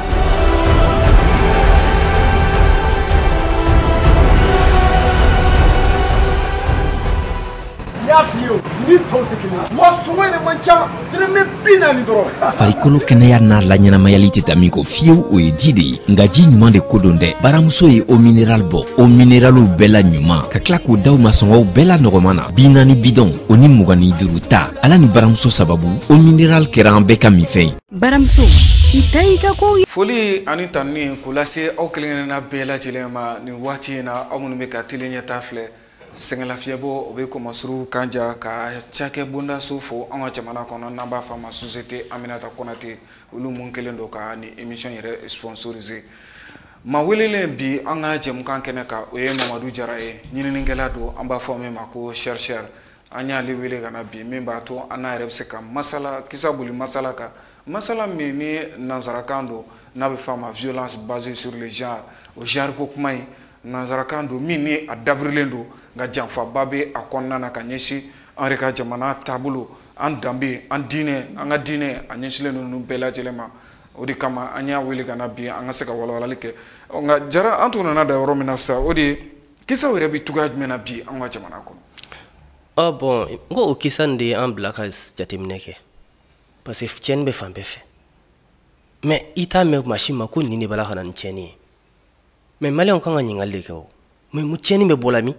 Farikolo kɛnɛya n'a laɲɛnamayali tɛ taa min kɔ fiyewu o ye ji de ye nka ji ɲuman de ko don dɛ baramuso ye o minéral bɔ o minéraliw bɛɛ la ɲuman ka tila k'o d'aw ma sɔngɔw bɛɛ la nɔgɔman na 40 bidɔn o ni 25 ta ala ni baramuso sababu o minéral kɛra an bɛɛ ka minfɛn ye baramuso i ka ko foli ani tanni k'o lase aw kelenkelenna bɛɛ lajɛlen ma nin waati in na aw minnu bɛ ka tele ɲɛta filɛ sɛgɛnlafiɲɛbɔ o bɛ kɔmasuru kanja ka cakɛ bondaso fo an ka jamana kɔnɔ n'an b'a fɔ a ma société Aminata Konate olu mun kelen don ka ni émission yɛrɛ sponsoriser ma welelen bi an ka jɛmukan kɛnɛ kan o ye Mamadou DIARRA ye ɲininikɛla don an b'a fɔ min ma ko chercheur an y'ale wele ka na bi min b'a to an n'a yɛrɛ bɛ se ka masala kisa boli masala kan masala min ni nanzarakan don n'a bɛ fɔ a ma violence basée sur le genre o genre ko kuma in nanzarakan don min ni a dabirilen don nka janfaba bɛ a kɔnɔna na ka ɲɛsin an yɛrɛ ka jamana taabolo an danbe an diinɛ an ka diinɛ a ɲɛsinlen ninnu bɛɛ lajɛlen ma o de kama an y'a wele ka na bi an ka se ka walawalali kɛ nka jara an tun nana da yɔrɔ min na sisan o de ye kisaw yɛrɛ bɛ cogoya jumɛn na bi an ka jamana kɔnɔ. Bon n ko o kisa nin de ye an bila ka jateminɛ kɛ parce que tiɲɛni bɛ fan bɛɛ fɛ mais i t'a mɛn maa si ma ko nin de b'a la ka na ni tiɲɛni ye. Mais malien kan ka ɲininkali de kɛ o mais mu tiɲɛni bɛ bɔ la min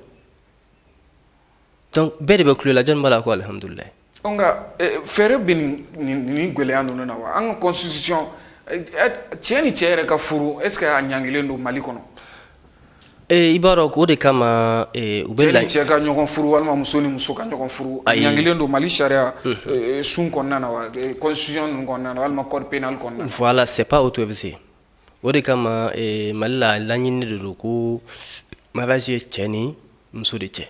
donc bɛɛ de bɛ kulo la jɔnni b'a la ko alhamdulilayi. nka fɛɛrɛ bɛ nin gɛlɛya ninnu na wa an ka constitution cɛ ni cɛ yɛrɛ ka furu est ce que a ɲangilen don Mali kɔnɔ. I b'a dɔn o de kama u bɛ cɛ ni cɛ ka ɲɔgɔn furu walima muso ni muso ka ɲɔgɔn furu a ɲangilen don Mali sariya sun kɔnɔna na wa constitution ninnu kɔnɔna na walima code pénal kɔnɔna na. Voilà c'est pas autorisé. O de kama Mali la laɲini de don ko mariage ye cɛ ni muso de cɛ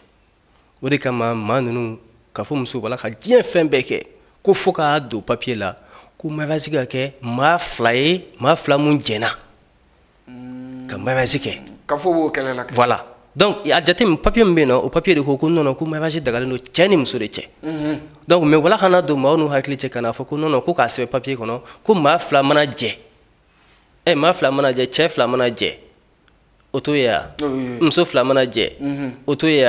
o de kama maa ninnu k'a fɔ muso bala ka diɲɛ fɛn bɛɛ kɛ ko fo k'a don papier la ko mariage ka kɛ maa fila ye maa fila mun jɛnna ka mariage kɛ ka fɔ b'o kɛlɛ la kɛ voilà donc a jate min papier min bɛ yen nɔ o papier de ko non ko mariage dagalen don cɛ ni muso de cɛ donc mais wala kana don maaw n'u hakili cɛ ka na fɔ ko non ko k'a sɛbɛn papier kɔnɔ ko maa fila mana jɛ maa fila mana jɛ cɛ fila mana jɛ o t'o ye wa muso fila mana jɛ o t'o ye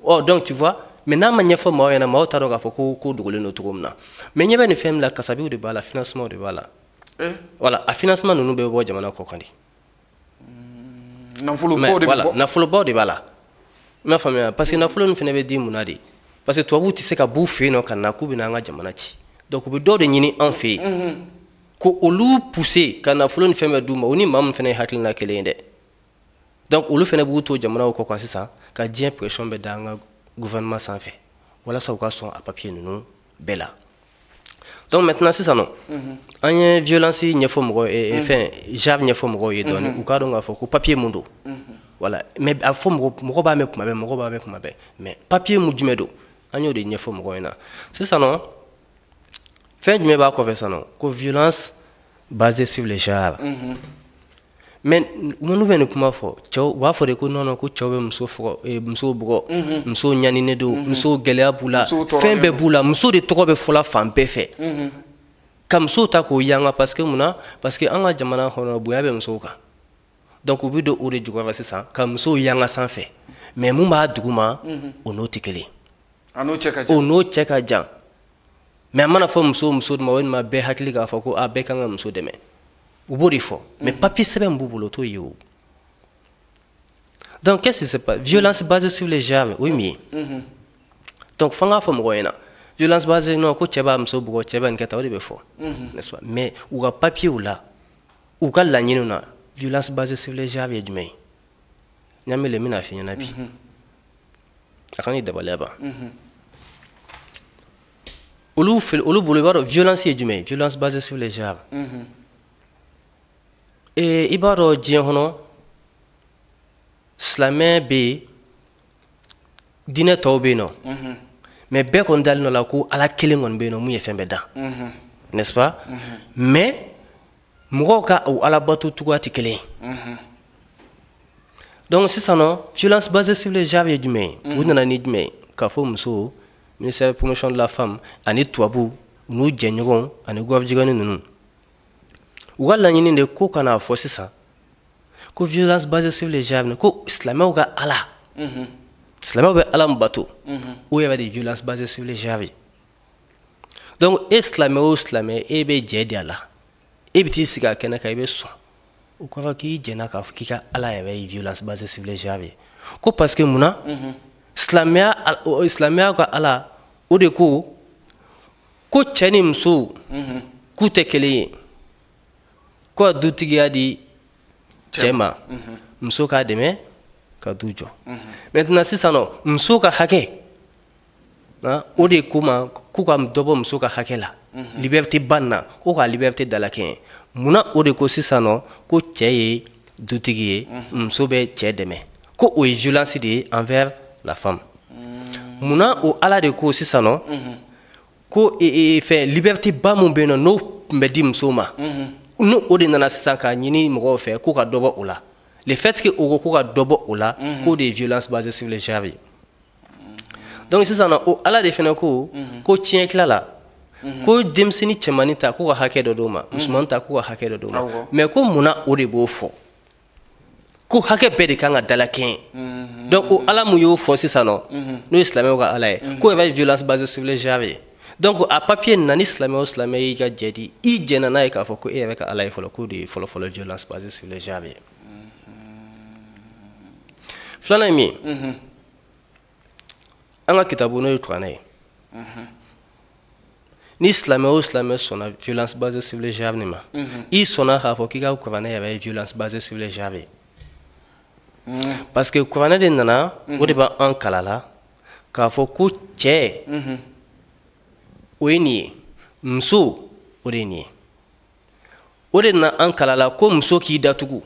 wa donc tu vois mais n'a ma ɲɛfɔ maaw ɲɛna maaw t'a dɔn k'a fɔ ko dogolen don cogo min na mais ɲɛ bɛ nin fɛn min la kasabiw de b'a la financement de b'a la voilà a financement ninnu bɛ bɔ jamana kɔ kan de nafolobaw de bɛ bɔ nafolobaw de b'a la i m'a faamuya parce que nafolo nin fana bɛ di mun na de parce que tubabuw tɛ se ka b'u fɛ yen nɔ ka na k'u bɛ n'an ka jamana ci donc u bɛ dɔw de ɲini an fɛ yen ko olu pousser ka nafolo ni fɛn bɛɛ d'u ma o ni maa min fana ye hakilina kelen ye dɛ donc olu fana b'u to jamanaw kɔ kan sisan ka diɲɛ pression bɛ da an ka gouvernement sanfɛ walasa u ka sɔn a papier ninnu bɛɛ la donc maintenant sisan nɔ an ye violence ɲɛfɔ mɔgɔ fɛn genre ɲɛfɔ mɔgɔw ye dɔɔni u k'a dɔn k'a fɔ ko papier mun don voilà mais a fɔ mɔgɔ b'a mɛn kuma bɛɛ mais papier mun jumɛn don an y'o de ɲɛfɔ mɔgɔw ɲɛna sisan nɔ fɛn jumɛn b'a kɔfɛ sisan nɔ ko violence basée sur le genre mais minnu bɛ nin kuma fɔ cɛw u b'a fɔ de ko non ko cɛw bɛ muso bugɔ muso ɲaninen don muso gɛlɛya b'u la fɛn bɛɛ b'u la muso de tɔgɔ bɛ fɔla fan bɛɛ fɛ ka musow ta k'o yanga parce que mun na parce que an ka jamana kɔnɔ bonya bɛ musow kan donc u bɛ don o de jukɔrɔ sisan ka musow yanga sanfɛ mais mun b'a duguma o n'o tɛ kelen o n'o cɛ ka jan mais a mana fɔ muso ma walima bɛɛ hakili k'a fɔ ko a bɛɛ kan ka muso dɛmɛ u b'o de fɔ mais papier sɛbɛn b'u bolo o t'o ye o donc qu'est-ce qui se passe violence basée sur les genres o ye min ye donc f'an k'a fɔ mɔgɔw ɲɛna violence basée non ko cɛ b'a muso bugɔ cɛ b'a nin kɛ tan o de bɛ fɔ n'est-ce pas mais u ka papiyew la u ka laɲiniw na violence basée sur les genres ye jumɛn ye ɲamele n bɛna f'i ɲɛna bi a kan k'i dabaliya ban olu bolo i b'a dɔn violence ye jumɛn ye violence basée sur les genres i b'a dɔn diɲɛ kɔnɔ silamɛ bɛ yen diinɛ tɔw bɛ yen nɔ mais bɛɛ kɔni dalen dɔ la ko ala kelen kɔni bɛ yen nɔ mun ye fɛn bɛɛ dan n'est-ce pas mais mɔgɔw ka o alabato cogoya tɛ kelen ye donc sisan nɔ violence basée sur les genres ye jumɛn ye u nana ni jumɛn ye k'a fɔ muso ministère de promotion de la femme ani tubabu u n'u jɛɲɔgɔn ani gɔvjigani ninnu u ka laɲini de ko kana fɔ sisan ko violence basée sur les genres ko silamɛw ka ala silamɛw bɛ ala min bato o yɛrɛ de violence basée sur les genres donc e silamɛ o silamɛ e bɛ jɛ de a la e bɛ t'i sigi a kɛnɛ kan i bɛ sɔn o kɔrɔ k'i jɛna k'a fɔ k'i ka ala yɛrɛ ye violence basée sur les genres ko parce que munna silamɛya ka ala o de ko cɛ ni muso k'u tɛ kelen ye ko a dutigiya di cɛ ma muso k'a dɛmɛ ka du jɔ maintenant sisan nɔ muso ka hakɛ o de ko ma k'u ka dɔ bɔ muso ka hakɛ la liberté ba nin na ko ka liberté dalakɛɲɛ munna o de ko sisan nɔ ko cɛ ye dutigi ye muso bɛ cɛ dɛmɛ ko o ye violence de ye envers la femme munna o ala de ko sisan nɔ ko fɛ liberté ba mun bɛ yen nɔ n'o tun bɛ di muso ma n'o o de nana sisan ka ɲini mɔgɔw fɛ ko ka dɔ bɔ o la le fait que o ko ka dɔ bɔ o la k'o de ye violence basée sur les genres donc sisan nɔ o ala de fana ko tiɲɛ tila la ko denmisɛnnin cɛmannin ta ko ka hakɛ dɔ d'o ma musomannin ta ko ka hakɛ dɔ d'o ma mais ko munna o de b'o fɔ ko hakɛ bɛɛ de kan ka dalakɛɲɛ donc o ala mun y'o fɔ sisan nɔ n'o ye silamɛw ka ala ye k'o yɛrɛ ye violence basée sur les genres ye donc a papier nin na ni silamɛ o silamɛ y'i ka jɛ di i jɛna n'a ye k'a fɔ ko e yɛrɛ ka ala ye fɔlɔ k'o de ye fɔlɔ violence basée sur les genres ye filanan ye min ye an ka kitabu n'o ye kuranɛ ye ni silamɛ o silamɛ sɔnna violence basée sur les genres nin ma i sɔnna k'a fɔ k'i ka kuranɛ yɛrɛ ye violence basée sur les genres ye parce que kuranɛ de nana o de b'an kalala k'a fɔ ko cɛ o ye nin ye muso o de ye nin ye o de nana an kalala ko muso k'i datugu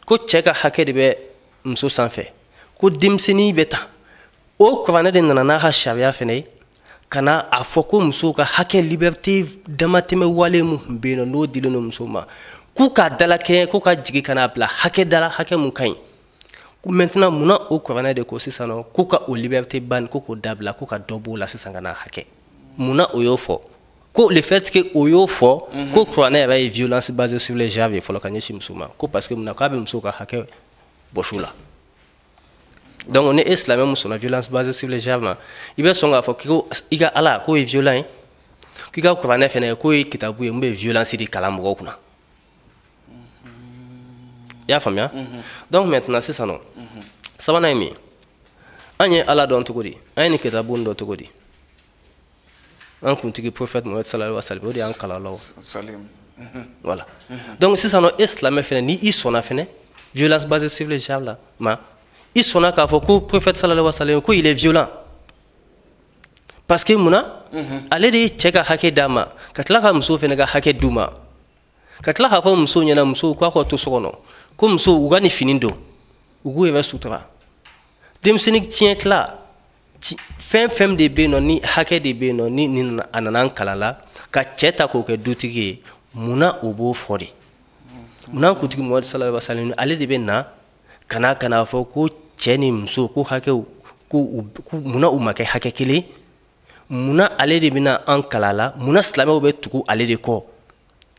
ko cɛ ka hakɛ de bɛ muso sanfɛ ko denmisɛnnin bɛ ta o kuranɛ de nana n'a ka sariya fɛnɛ ye ka na a fɔ ko muso ka hakɛ liberté damatɛmɛ wale mun tun bɛ yen nɔ n'o dilen don muso ma k'u ka dalakɛɲɛ k'u ka jigin ka n'a bila hakɛ da la hakɛ mun ka ɲi maintenant munna o kuranɛ de ko sisan nɔ k'u ka o liberté ban ko k'o dabila k'u ka dɔ b'o la sisan ka n'a hakɛ munna o y'o fɔ ko le fait que o y'o fɔ ko kuranɛ yɛrɛ ye violence basée sur les genres ye fɔlɔ ka ɲɛsin muso ma ko parce que munna k'a bɛ muso ka hakɛ bɔsu la donc ni e silamɛ mun sɔnna violence basée sur les genres ma i bɛ sɔn k'a fɔ k'i ka ala k'o ye violent ye k'i ka kuranɛ fɛnɛ ye k'o ye kitabu ye mun bɛ violence de kalan mɔgɔw kunna i y'a faamuya donc maintenant sisan nɔ sabanan ye min ye an ye ala dɔn cogo di an ye nin kitabu dɔn cogo di an kuntigi prophète Mohammed sallallahu alaihi wa sallam o de y'an kalalaw voilà donc sisan nɔ e silamɛ fɛnɛ ni i sɔnna fɛnɛ violence basée sur les genres la ma i sɔnna k'a fɔ ko prophète sallallahu alaihi wa sallam ko il est violent parce que munna ale de ye cɛ ka hakɛ d'a ma ka tila ka muso fɛnɛ ka hakɛ d'u ma ka tila k'a fɔ muso ɲɛna muso k'a k'o to so kɔnɔ ko muso u ka nin fini don u k'u yɛrɛ sutura denmisɛnnin tiɲɛ tila fɛn fɛn de bɛ yen nɔ ni hakɛ de bɛ yen nɔ ni a nana an kalan la ka cɛ ta k'o kɛ dutigi ye munna o b'o fɔ de munna kuntigi Muhamadu sallallahu alaihi wa sallam ale de bɛ na ka na fɔ ko cɛ ni muso ko hakɛw ko munna u ma kɛ hakɛ kelen munna ale de bɛna an kalan la munna silamɛw bɛ tugu ale de kɔ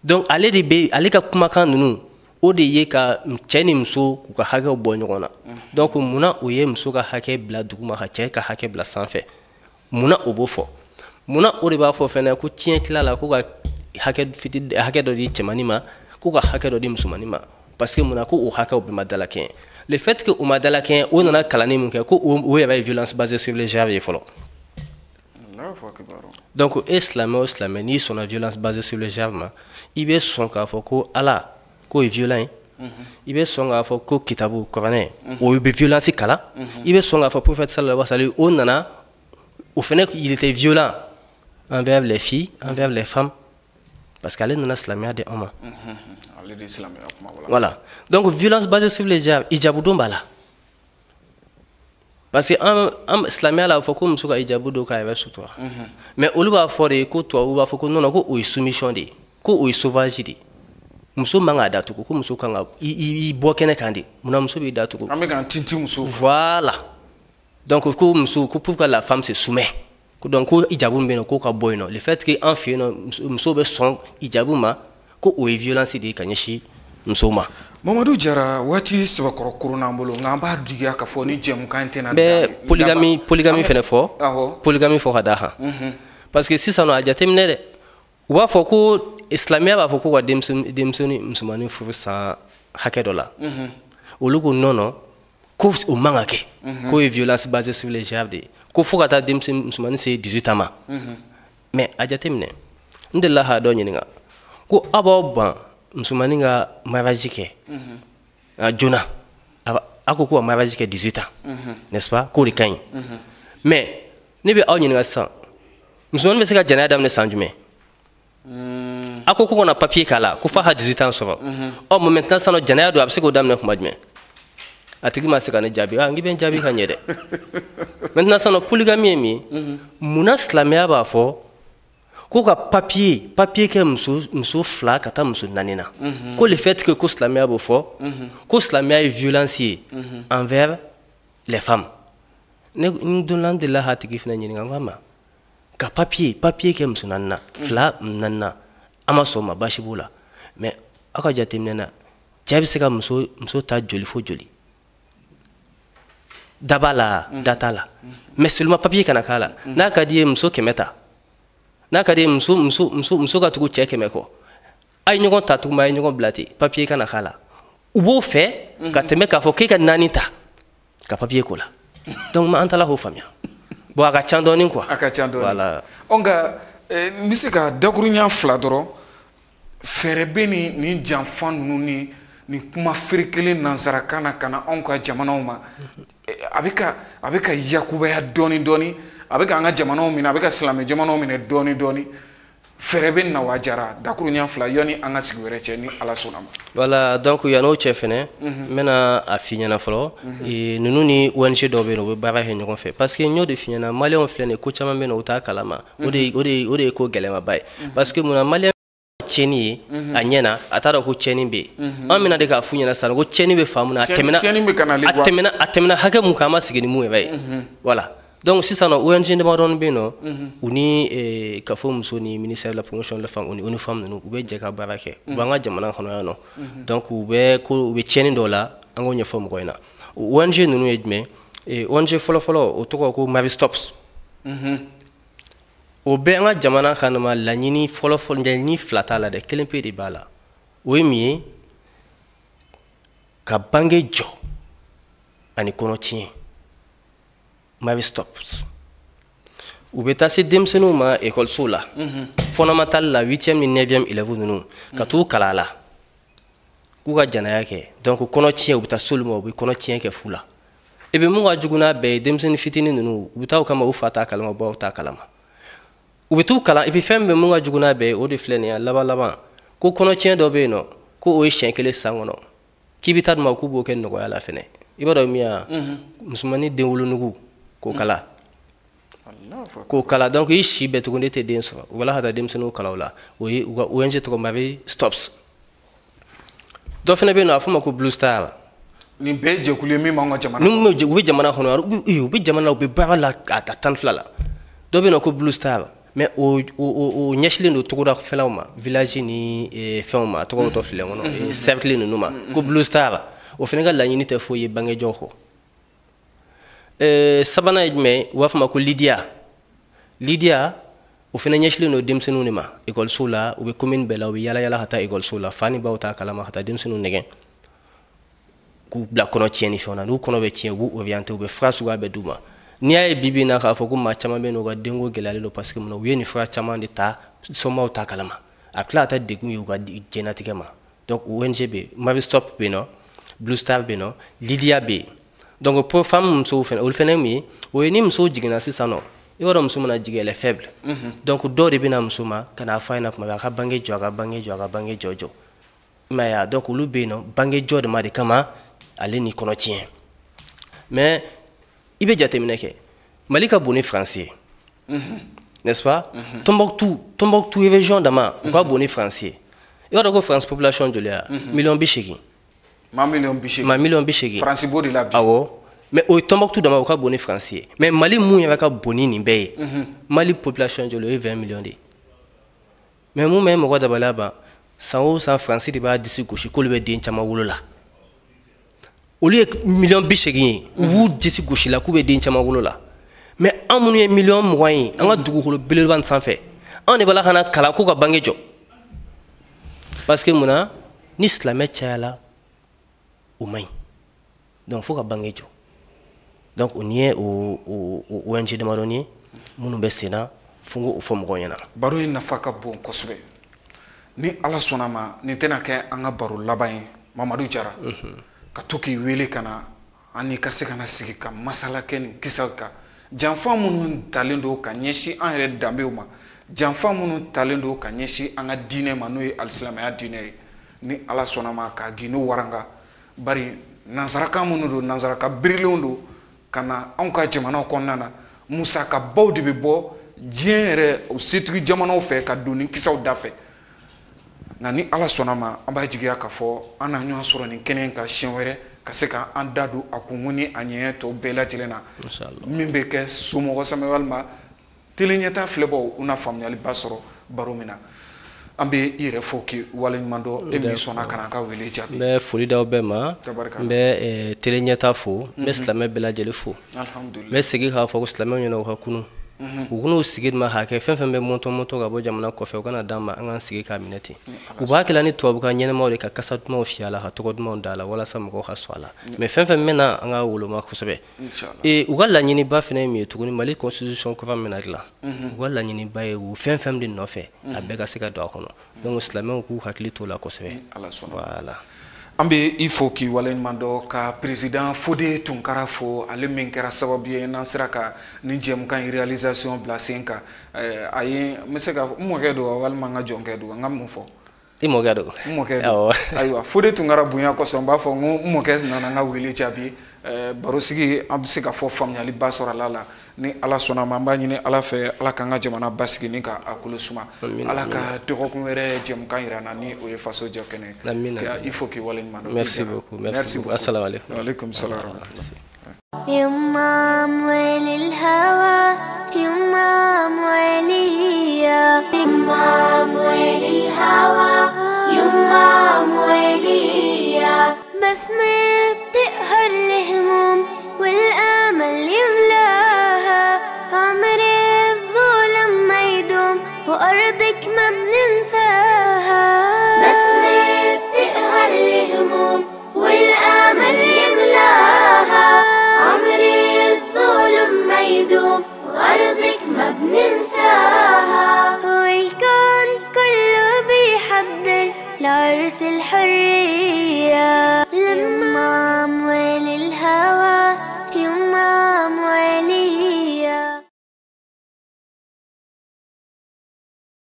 donc ale de bɛ ale ka kumakan ninnu o de ye ka cɛ ni muso k'u ka hakɛw bɔ ɲɔgɔn na donc munna o ye muso ka hakɛ bila duguma ka cɛ ka hakɛ bila sanfɛ munna o b'o fɔ munna o de b'a fɔ fɛnɛ ko tiɲɛ tila la ko ka hakɛ dɔ di cɛmannin ma ko ka hakɛ dɔ di musomannin ma parce que munna ko o hakɛw bɛɛ ma dalakɛɲɛ le fait que o ma dalakɛɲɛ o nana kalanni mun kɛ ko o yɛrɛ ye violence basée sur les genres ye fɔlɔ donc e silamɛ o silamɛ n'i sɔnna violence basée sur les genres ma i bɛ sɔn k'a fɔ ko ala k'o ye violent ye i bɛ sɔn k'a fɔ ko kitabu kuranɛ o bɛ violence kalan i bɛ sɔn k'a fɔ prophète sallallahu alaihi wa sallam o nana o fɛnɛ il était violent envers les filles envers les femmes parce qu'ale nana silamɛya di an ma voilà donc violence basée sur les genres hijabu don b'a la parce que an silamɛya la a fɔ ko muso ka hijabu don k'a yɛrɛ sutura mais olu b'a fɔ de ko tubabu b'a fɔ ko non ko o ye soumission de ye ko o ye sauvage de ye muso man k'a datugu ko muso kan ka i bɔ kɛnɛ kan de munna muso b'i datugu an bɛ k'an tinti muso voilà Donc pour que la femme se soumet. Donc le fait que en fait muso be son ijabu ma ko o violence de kanyeshi muso ma. Mamadou Diarra wati sibakoro kuruna mbolo ngamba diga ka foni jem kan tena polygamie fene fo polygamie fo hadaha parce que si ça no aja temnere wa fo ko islamia ba fo ko wa demsoni musumani fu sa hakedola olugo nono ko o mangake ko violence basée sur les jardins ko fo kata demsoni musumani c'est 18 ans mais aja temne ndella ha do nyinga ko abo ban musumani nga mariage ke jona akoko mariage ke 18 ans n'est-ce pas ko rikagne mais ne be awni nga san musumani be sika jana adam ne sanjume akoko ko na papier kala ko fa ha 18 ans so o maintenant sano jana do abse ko dam ne ko majme atigi ma sika ne jabi ngi ben jabi kanyede maintenant sano polygamie mi muna islamia ba fo ko ka papier ke muso fla kata muso nanina ko le fait que islamia bo fo ko islamia est violentier envers les femmes ne ndolan de la hatigi fina nyinga ngama ka papier ke muso nanna fla nanna ama soma bashibula mais aka jatimnena jabi seka muso ta joli fo joli dabala datala mais seulement papier kana kala na ka die muso kemeta na ka die muso ka tugu check meko ay ñogon tatu may ñogon blati papier kana kala ubo fe ka teme ka fo ke ka nanita ka papier kola donc ma antala ho famia bo aka chandoni quoi aka chandoni voilà onga misika dakurunya fla doro ferebe ni janfan nunu ni kuma firikele nansara kana onka jamana ma abeka yakubaya doni abeka anga jamana mina abeka islame jamana mina doni ferebe na wajara dakurunya fla yoni anga sigwere cheni ala sunama voilà donc yano chefene mena a finyana folo et nunu ni ONG dobe no baba he nyoko fait parce que nyo de finyana malien on flene ko chama mena uta kalama ode ko gelema bay parce que mona malien cheni anyena atara ko cheni be amina de ka funyana sana ko cheni be famuna atemena hake mu kama sigeni mu bay voilà donc si ça no ONG de madon be no uni ka fo muso ni ministère de la promotion de la femme uni femme no ube je ka barake banga jamana kono ya no donc ube cheni dola ango nya fo mo koina ONG nunu edme ONG follow otoko ko Mavi Stops o be nga jamana kanama la nyini folo njani flata la de kelempe de bala o mi ka bange jo ani kono tien Mavi Stops o be tasi demsenu ma école sola fondamental la 8e ni 9e élève nunu ka tu kalala ku ga jana yake donc kono tien o be ta solmo o be kono tien ke fula e be mu ga juguna be demsenu fitini nunu o be taw kama u fata kalama bo ta kalama ou tout kala et puis femme me munga juguna be o de flene ya laba ko kono tien do be no ko o chien kele sangono kibitad ma ku bo ken no ya la fene ibado miya musumani de wulu nugu ko kala donc ishi be to ndete denso wala hada dem seno kala wala o enje to Mavi Stops do fene be no afuma ko Blue Star ni beje kule mi mango jamana num be jamana hono be jamana be bala atan flala do be no ko Blue Star mais o nyashli no tukura felawma village ni fewma to to fele ngono cercle no numa ko Blue Star o fenga la nyini te foye bange joko sabana ejme wafma ko Lydia o fena nyashli no demsenu nima école sola o be commune bela o yala hata école sola fani bawta kalama hata demsenu negen ku bla kono tieni fona no kono be tien bu orienté o be France ga be duma ni ay bibi na ka fogu ma chama be no ga dengo gelale lo parce que mo weni fra chama de ta soma ta kalama akla ta de gu ga genetique ma donc ONG be Mavi Stop be no Blue Star be no Lydia be donc pour femme so fen o fene mi o ni mso jigina sisa no e waro mso na jigele faible donc do de bina mso ma kana faina kuma ka bange jojo ma ya donc lu be no bange jodo ma de kama ale ni kono tien mais ibe jatemine ke malika boni français n'est-ce pas Tombouctou région dama ko boni français e wado ko France population de la million bishegi ma million bishegi France bodi la bi awo mais au Tombouctou dans ma bonne français mais Mali mouille avec un boni ni bé Mali population de 20 millions de mais moi même moi d'abord là-bas sans français de bas d'ici gauche qu'on le dit chama wolola au lieu million bichegin ou d'ici gauche la coupe dit chama wolola mais en mon million moyen on a dugu le belvan sans fait on est bala kana kala ko ka bangejo parce que mona ni islamé tchala ou main donc faut ka bangejo donc on y est au ONG de Maroni munu besena fungo fo mo yana baro ina faka bon kosbe ni ala sonama ni tena ke anga baro labaye Mamadou DIARRA ka toki wele kana ani kase kana sigi ka masala ken kisaka janfa munu talendo ka nyeshi an yɛrɛ dambew ma janfa munu talendo ka nyeshi anga dine ma no alislamaya dine ni ala sonama ka gino waranga bari nazaraka munu do nazaraka birilondo kana anka jamana konnana musa ka baw de be bo diere o setri jamana fe ka doni kisaw dafe nani ala sonama amba jigiya ka fo ana nyo soro ni kenen ka shenwere ka se ka andadu akunguni anye to bela tilena inshallah mimbe ke sumo ko samewalma telenyata flebo una famnyali basoro baromina ambe ire foki walen mando emission akana ka wele jabi be foli daw be ma be telenyata fo be slamé bela jele fo alhamdulillah be sigi ha fo slamé nyona ko kunu ugunu sigid ma ha ke fen be monto ga bo jamana ko fe kana dama an sigi ka minati u ba kila ni to ka nyene mawle ka kasat ma fiala ha to godmo dala wala sam ko khaswala mais fen mena an ga wolo ma khusbe inshallah e ugalla nyini ba fene mi to ni mali constitution ko fa menagla ugalla nyini ba e u fen din no fe abega se ka do kono donc islamé ko hakli to la ko sebe voilà ambe il faut ki walen mando ka président Fodé Tunkara fo ale min kɛra sababu ye nan sera ka ni jɛmukan réalisation bila sen kan ayi me se ka mɔkɛ do walima n ka jɔnkɛ do n ka mun fɔ i mɔkɛ do ayiwa Fodé Tunkara bonya kosɔn n b'a fɔ n ko mɔkɛ nana n ka wele jaabi baro sigi an bɛ se ka fɔ faamuyali ba sɔrɔ a la ni ala sɔnna ma an b'a ɲini ala fɛ ala k'an ka jamana basigi ni ka a kolo suma ala ka dɔgɔkun wɛrɛ jɛmukan yira na ni o ye faso jɔ kɛnɛ il faut que wale ɲuman dɔ merci beaucoup assalamu alaikum alaikum salam يمام وللهوى يمام وليا يمام وللهوى يمام وليا بسمة تقهر الهموم والامل يملاها عمر الظلم ما يدوم وارضك ما بننساها بسمة تقهر الهموم والامل يملاها عمر الظلم ما يدوم وارضك ما بننساها والكون كله بيحضر لعرس الحرية